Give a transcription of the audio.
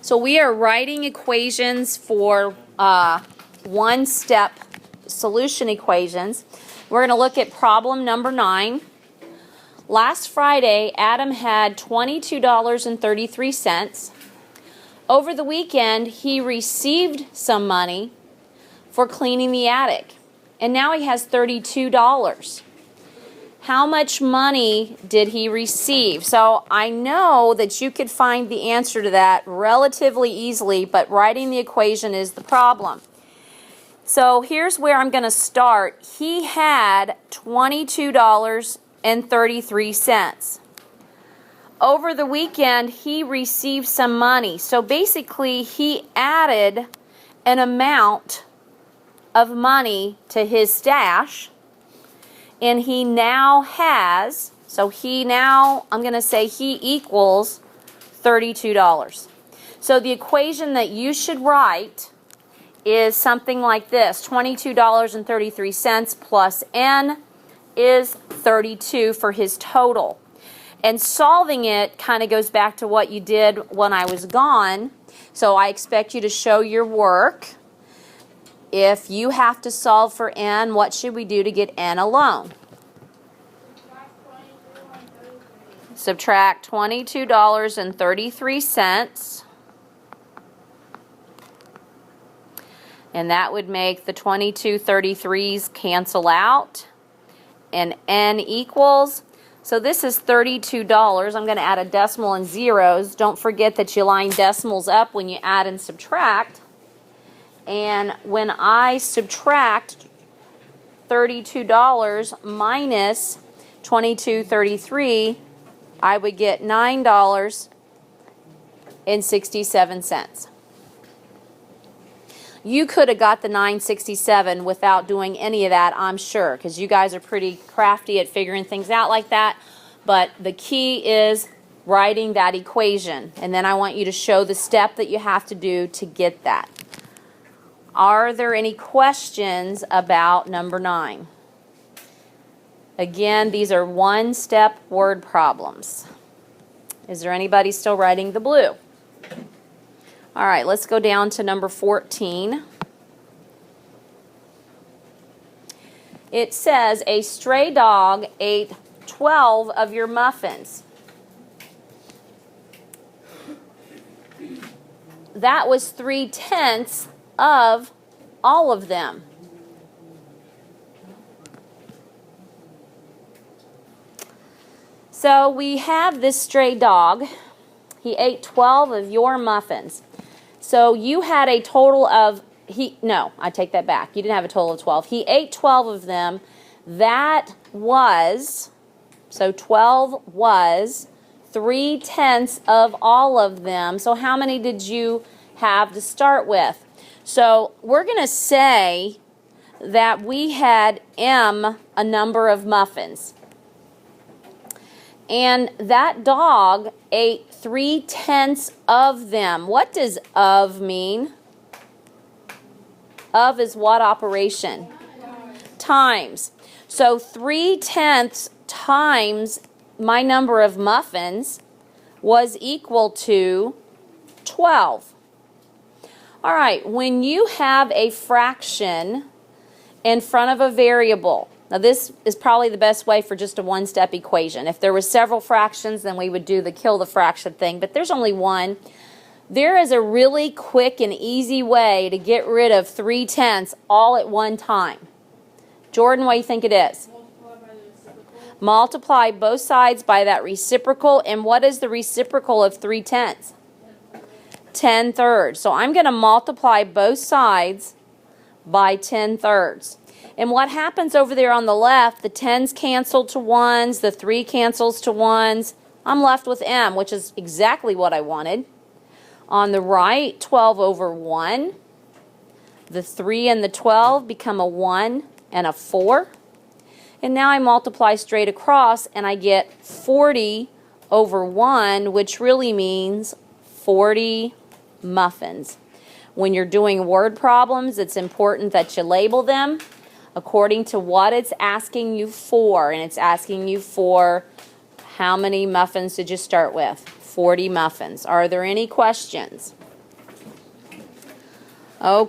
So we are writing equations for one-step solution equations. We're going to look at problem number 9. Last Friday, Adam had $22.33. Over the weekend, he received some money for cleaning the attic, and now he has $32. How much money did he receive? So I know that you could find the answer to that relatively easily, but writing the equation is the problem. So here's where I'm going to start. He had $22.33. Over the weekend, he received some money. So basically, he added an amount of money to his stash. And he now has, I'm going to say he equals $32. So the equation that you should write is something like this. $22.33 plus N is 32 for his total. And solving it kind of goes back to what you did when I was gone. So I expect you to show your work. If you have to solve for N, what should we do to get N alone? Subtract $22.33. And that would make the 2233s cancel out. And N equals, so this is $32. I'm going to add a decimal and zeros. Don't forget that you line decimals up when you add and subtract. And when I subtract $32 minus $22.33, I would get $9.67. You could have got the $9.67 without doing any of that, I'm sure, because you guys are pretty crafty at figuring things out like that. But the key is writing that equation, and then I want you to show the step that you have to do to get that. Are there any questions about number 9? Again, these are one-step word problems. Is there anybody still writing the blue? All right, let's go down to number 14. It says, a stray dog ate 12 of your muffins. That was 3/10 of all of them. So we have this stray dog. He ate 12 of your muffins. So you had a total of, I take that back. You didn't have a total of 12. He ate 12 of them. That was, so 12 was 3/10 of all of them. So how many did you have to start with? So we're going to say that we had M a number of muffins. And that dog ate 3/10 of them. What does of mean? Of is what operation? Times. So 3/10 times my number of muffins was equal to 12. All right, when you have a fraction in front of a variable, now this is probably the best way for just a one-step equation. If there were several fractions, then we would do the kill the fraction thing, but there's only one. There is a really quick and easy way to get rid of 3/10 all at one time. Jordan, what do you think it is? Multiply both sides by that reciprocal. And what is the reciprocal of 3/10? 10/3. So I'm going to multiply both sides by 10/3. And what happens over there on the left, the 10s cancel to 1s, the 3 cancels to 1s. I'm left with M, which is exactly what I wanted. On the right, 12 over 1. The 3 and the 12 become a 1 and a 4. And now I multiply straight across and I get 40 over 1, which really means 40 muffins. When you're doing word problems, it's important that you label them according to what it's asking you for. And it's asking you for how many muffins did you start with? 40 muffins. Are there any questions? Okay.